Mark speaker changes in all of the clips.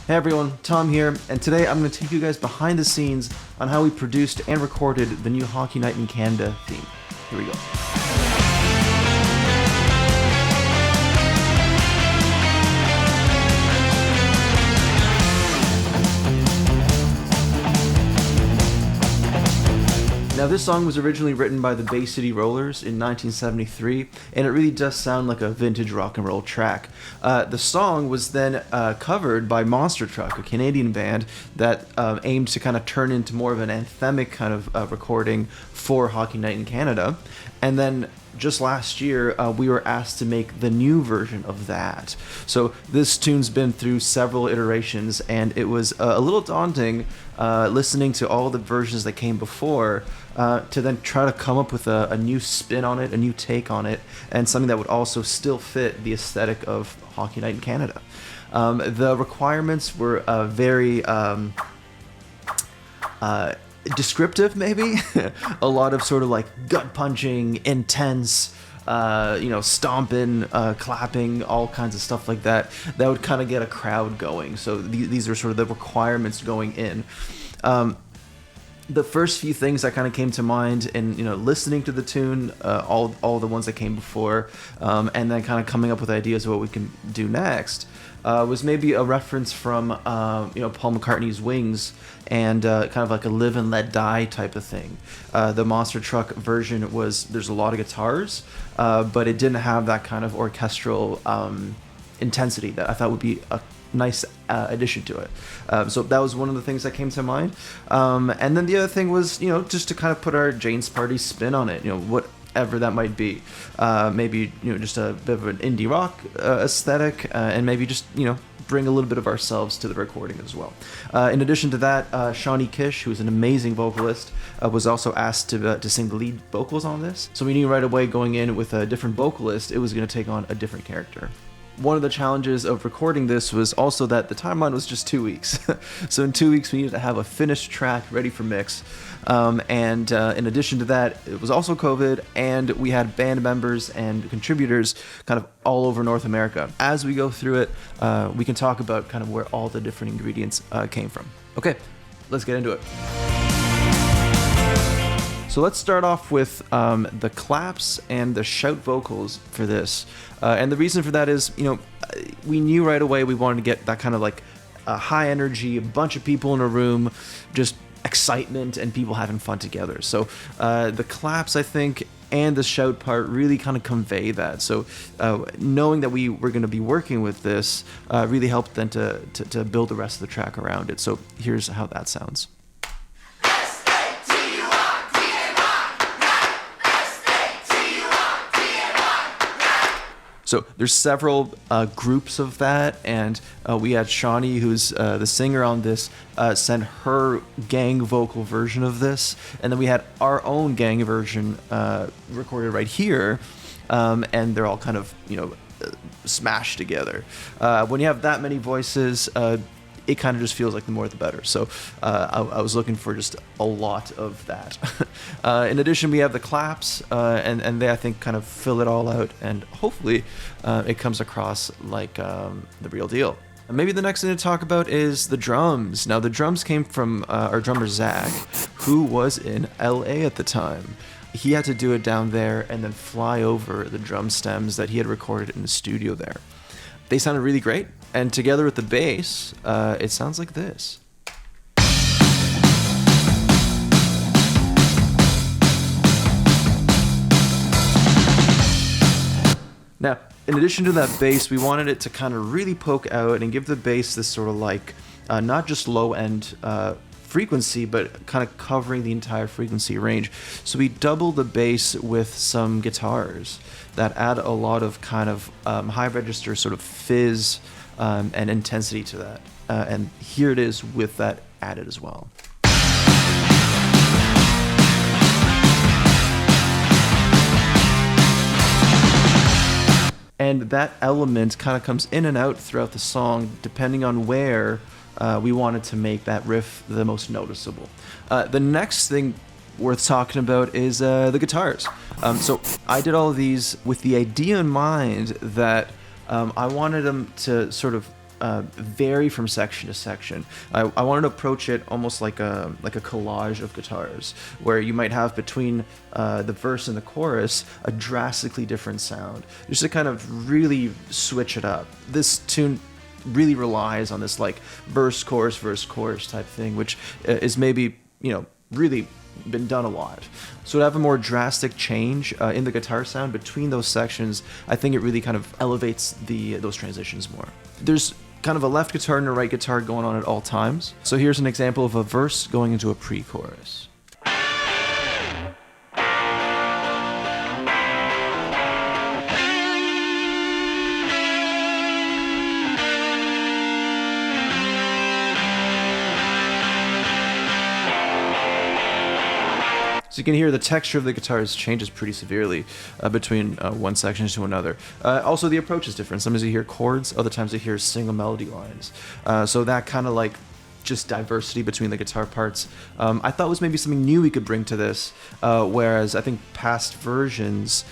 Speaker 1: Hey everyone, Tom here, and today I'm going to take you guys behind the scenes on how we produced and recorded the new Hockey Night in Canada theme. Here we go. Now this song was originally written by the Bay City Rollers in 1973, and it really does sound like a vintage rock and roll track. The song was then covered by Monster Truck, a Canadian band that aimed to kind of turn into more of an anthemic kind of recording for Hockey Night in Canada. And then just last year, we were asked to make the new version of that. So this tune's been through several iterations, and it was a little daunting listening to all the versions that came before to then try to come up with a new spin on it, a new take on it, and something that would also still fit the aesthetic of Hockey Night in Canada. The requirements were very descriptive, maybe. A lot of sort of like gut punching, intense, stomping, clapping, all kinds of stuff like that would kind of get a crowd going. So these are sort of the requirements going in. The first few things that kind of came to mind in listening to the tune, all the ones that came before, and then kind of coming up with ideas of what we can do next, was maybe a reference from Paul McCartney's Wings and kind of like a Live and Let Die type of thing. The Monster Truck version there's a lot of guitars, but it didn't have that kind of orchestral intensity that I thought would be a nice addition to it. So that was one of the things that came to mind. And then the other thing was, just to kind of put our Jane's Party spin on it, whatever that might be. Maybe, just a bit of an indie rock aesthetic, and maybe just, bring a little bit of ourselves to the recording as well. In addition to that, Shawnee Kish, who's an amazing vocalist, was also asked to sing the lead vocals on this. So we knew right away going in with a different vocalist, it was going to take on a different character. One of the challenges of recording this was also that the timeline was just 2 weeks. So in 2 weeks, we needed to have a finished track ready for mix. And in addition to that, it was also COVID, and we had band members and contributors kind of all over North America. As we go through it, we can talk about kind of where all the different ingredients came from. Okay, let's get into it. So let's start off with the claps and the shout vocals for this. And the reason for that is, we knew right away we wanted to get that kind of like high energy, a bunch of people in a room, just excitement and people having fun together. So the claps, I think, and the shout part really kind of convey that. So knowing that we were going to be working with this really helped then to build the rest of the track around it. So here's how that sounds. So there's several groups of that, and we had Shawnee, who's the singer on this, send her gang vocal version of this, and then we had our own gang version recorded right here, and they're all kind of smashed together. When you have that many voices, it kind of just feels like the more the better. So I was looking for just a lot of that. In addition, we have the claps, and they, I think, kind of fill it all out, and hopefully it comes across like the real deal. And maybe the next thing to talk about is the drums. Now, the drums came from our drummer, Zach, who was in LA at the time. He had to do it down there and then fly over the drum stems that he had recorded in the studio there. They sounded really great, and together with the bass, it sounds like this. Now, in addition to that bass, we wanted it to kind of really poke out and give the bass this sort of like, not just low-end frequency, but kind of covering the entire frequency range. So we doubled the bass with some guitars that add a lot of kind of high register sort of fizz and intensity to that. And here it is with that added as well. And that element kind of comes in and out throughout the song, depending on where we wanted to make that riff the most noticeable. The next thing worth talking about is the guitars. So I did all of these with the idea in mind that I wanted them to sort of vary from section to section. I wanted to approach it almost like a collage of guitars, where you might have between the verse and the chorus a drastically different sound, just to kind of really switch it up. This tune really relies on this like verse chorus type thing, which is maybe, you know, really been done a lot. So to have a more drastic change in the guitar sound between those sections, I think it really kind of elevates those transitions more. There's kind of a left guitar and a right guitar going on at all times. So here's an example of a verse going into a pre-chorus. So you can hear the texture of the guitars changes pretty severely between one section to another. Also, the approach is different. Sometimes you hear chords, other times you hear single melody lines. So that kind of like just diversity between the guitar parts, I thought was maybe something new we could bring to this, whereas I think past versions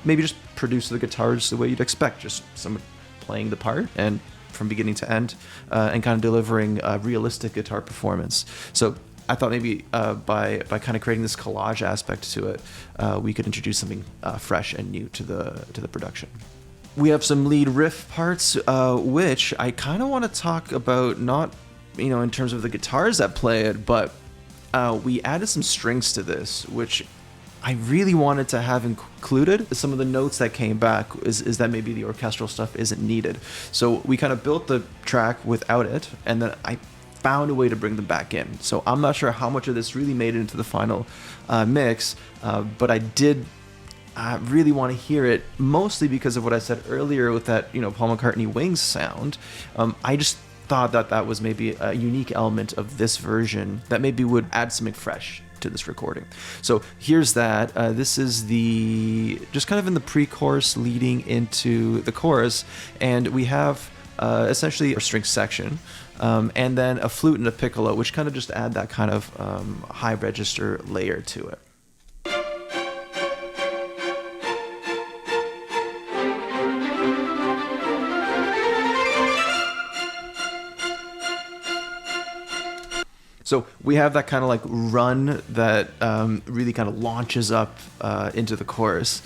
Speaker 1: maybe just produce the guitars the way you'd expect, just someone playing the part and from beginning to end, and kind of delivering a realistic guitar performance. So I thought maybe by kind of creating this collage aspect to it, we could introduce something fresh and new to the production. We have some lead riff parts, which I kind of want to talk about, not, you know, in terms of the guitars that play it, but we added some strings to this, which I really wanted to have included. Some of the notes that came back is that maybe the orchestral stuff isn't needed. So we kind of built the track without it, and then I found a way to bring them back in. So I'm not sure how much of this really made it into the final mix, but I did really want to hear it, mostly because of what I said earlier with that, you know, Paul McCartney Wings sound. I just thought that was maybe a unique element of this version that maybe would add something fresh to this recording. So here's that. This is just kind of in the pre-chorus leading into the chorus, and we have essentially a string section, and then a flute and a piccolo, which kind of just add that kind of high register layer to it. So we have that kind of like run that really kind of launches up into the chorus,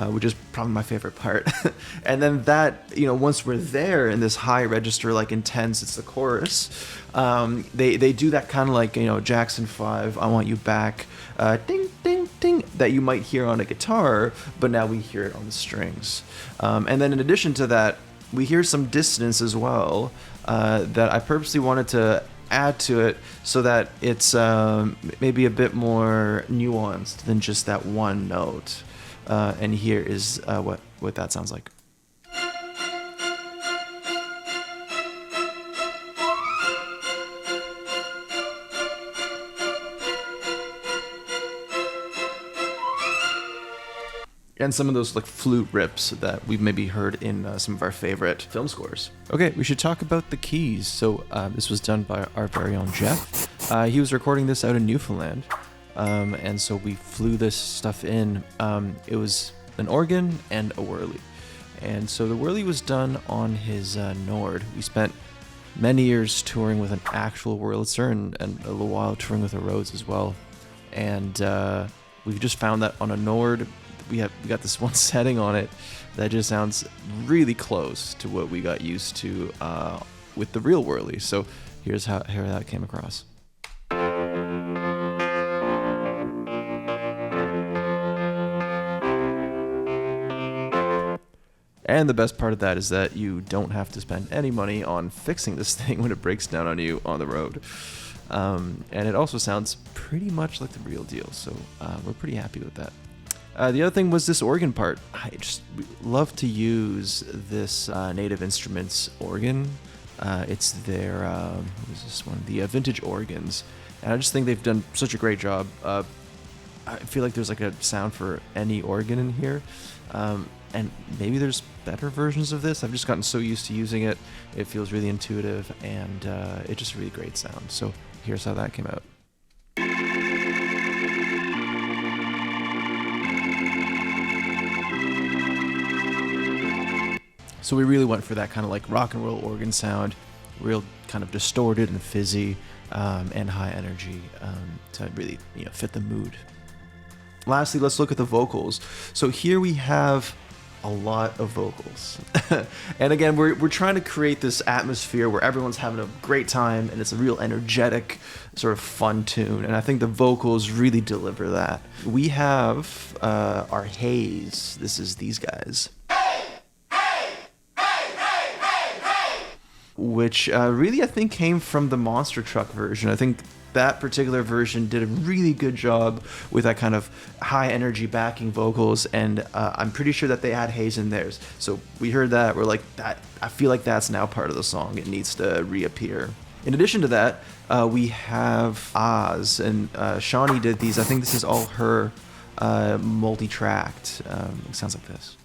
Speaker 1: which is probably my favorite part. And then that, you know, once we're there in this high register, like intense, it's the chorus. They do that kind of like, you know, Jackson 5, I Want You Back, ding, ding, ding, that you might hear on a guitar, but now we hear it on the strings. And then in addition to that, we hear some dissonance as well that I purposely wanted to add to it so that it's maybe a bit more nuanced than just that one note. And here is what that sounds like. And some of those like flute rips that we've maybe heard in some of our favorite film scores. Okay, we should talk about the keys. So this was done by our very own Jeff. He was recording this out in Newfoundland, and so we flew this stuff in. It was an organ and a whirly, and so the whirly was done on his Nord. We spent many years touring with an actual Wurlitzer and a little while touring with a Rhodes as well, and we've just found that on a Nord we got this one setting on it that just sounds really close to what we got used to with the real whirly. So here's how that came across. And the best part of that is that you don't have to spend any money on fixing this thing when it breaks down on you on the road. And it also sounds pretty much like the real deal, so we're pretty happy with that. The other thing was this organ part. I just love to use this Native Instruments organ. It's their, what is this one? The vintage organs. And I just think they've done such a great job. I feel like there's like a sound for any organ in here. And maybe there's better versions of this. I've just gotten so used to using it. It feels really intuitive, and it's just a really great sound. So here's how that came out. So we really went for that kind of like rock and roll organ sound, real kind of distorted and fizzy, and high energy, to really, fit the mood. Lastly, let's look at the vocals. So here we have a lot of vocals. And again, we're trying to create this atmosphere where everyone's having a great time and it's a real energetic, sort of fun tune. And I think the vocals really deliver that. We have our Haze. This is these guys. Which really, I think, came from the Monster Truck version. I think that particular version did a really good job with that kind of high energy backing vocals, and I'm pretty sure that they had Haze in theirs. So we heard that, we're like, that. I feel like that's now part of the song. It needs to reappear. In addition to that, we have Oz, and Shawnee did these. I think this is all her multi-tracked. It sounds like this.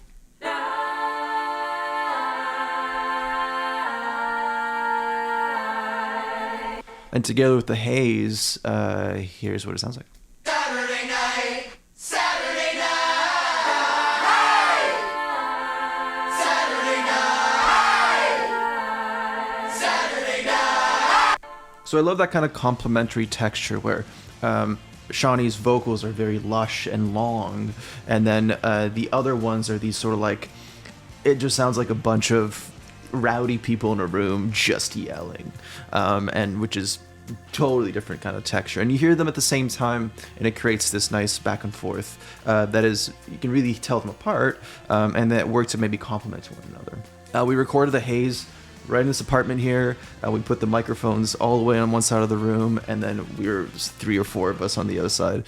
Speaker 1: And together with the Haze, here's what it sounds like. Saturday night, Saturday night, Saturday night, Saturday night. So I love that kind of complementary texture where Shawnee's vocals are very lush and long, and then the other ones are these sort of like, it just sounds like a bunch of rowdy people in a room just yelling, and which is totally different kind of texture, and you hear them at the same time, and it creates this nice back and forth that is, you can really tell them apart, and that work to maybe complement to one another. We recorded the Haze right in this apartment here. We put the microphones all the way on one side of the room, and then we were just 3 or 4 of us on the other side,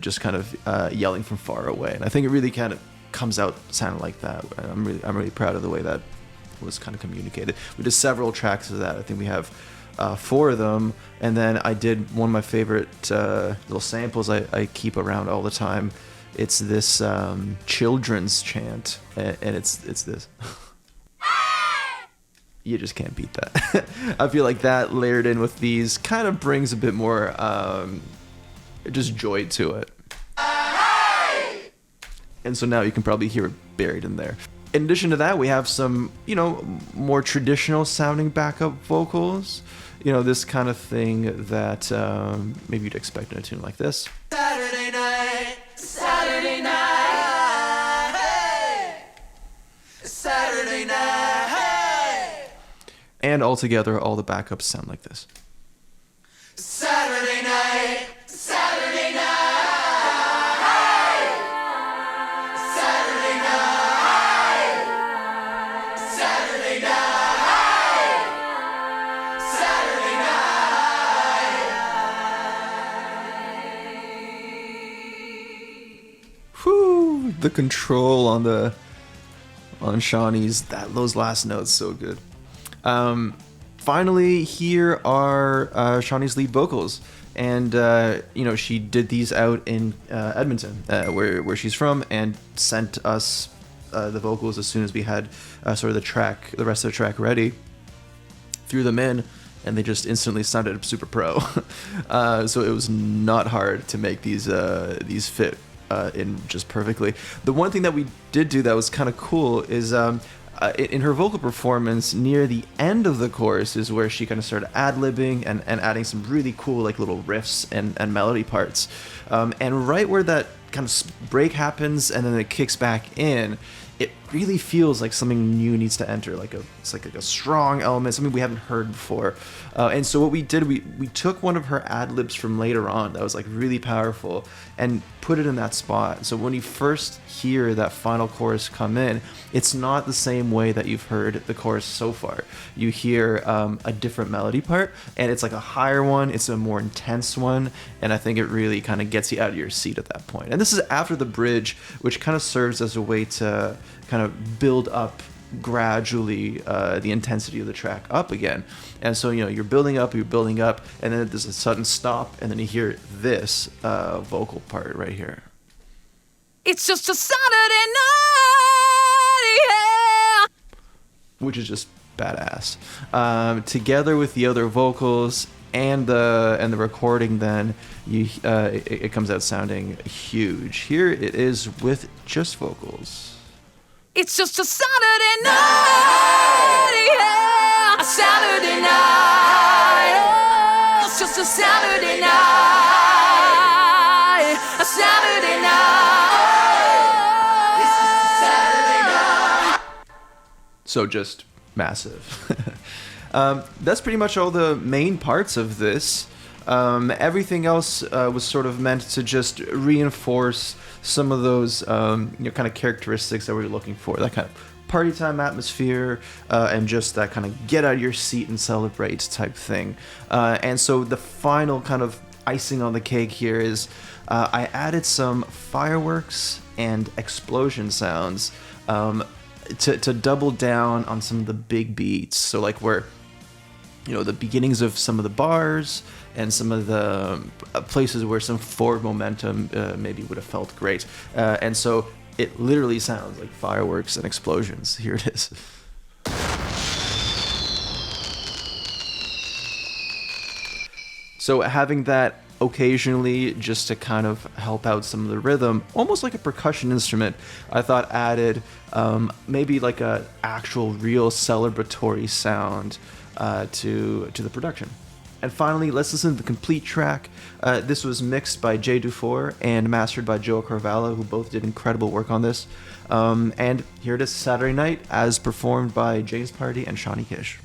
Speaker 1: just kind of yelling from far away, and I think it really kind of comes out sounding like that. I'm really proud of the way that was kind of communicated. We did several tracks of that. I think we have 4 of them, and then I did one of my favorite little samples I keep around all the time. It's this children's chant, and it's this. You just can't beat that. I feel like that layered in with these kind of brings a bit more just joy to it. And so now you can probably hear it buried in there. In addition to that, we have some, more traditional sounding backup vocals. This kind of thing that maybe you'd expect in a tune like this. Saturday night, Saturday night, hey! Saturday night, hey! And altogether, all the backups sound like this. Saturday night, Saturday night. The control on Shawnee's, those last notes, so good. Finally, here are Shawnee's lead vocals, and she did these out in Edmonton, where she's from, and sent us the vocals as soon as we had sort of the rest of the track ready. Threw them in, and they just instantly sounded super pro. So it was not hard to make these fit in just perfectly. The one thing that we did do that was kind of cool is in her vocal performance near the end of the chorus is where she kind of started ad-libbing and adding some really cool like little riffs and melody parts, and right where that kind of break happens and then it kicks back in, it really feels like something new needs to enter, it's like a strong element, something we haven't heard before. And so what we did, we took one of her ad-libs from later on that was like really powerful and put it in that spot. So when you first hear that final chorus come in, it's not the same way that you've heard the chorus so far. You hear a different melody part, and it's like a higher one, it's a more intense one, and I think it really kind of gets you out of your seat at that point. And this is after the bridge, which kind of serves as a way to kind of build up gradually the intensity of the track up again. And so you're building up, and then there's a sudden stop, and then you hear this vocal part right here. It's just a Saturday night, yeah! Which is just badass. Together with the other vocals and the recording, then it comes out sounding huge. Here it is with just vocals.
Speaker 2: It's just a Saturday night, yeah, a Saturday night. Oh, it's just a Saturday night, a Saturday night. It's just a Saturday night.
Speaker 1: So just massive. That's pretty much all the main parts of this. Everything else was sort of meant to just reinforce some of those kind of characteristics that we were looking for. That kind of party time atmosphere and just that kind of get out of your seat and celebrate type thing. And so the final kind of icing on the cake here is I added some fireworks and explosion sounds to double down on some of the big beats. So like where the beginnings of some of the bars and some of the places where some forward momentum maybe would have felt great. And so it literally sounds like fireworks and explosions. Here it is. So having that occasionally just to kind of help out some of the rhythm, almost like a percussion instrument, I thought added maybe like a actual real celebratory sound to the production. And finally, let's listen to the complete track. This was mixed by Dufour and mastered by João Carvalho, who both did incredible work on this. And here it is, Saturday Night, as performed by James Party and Shawnee Kish.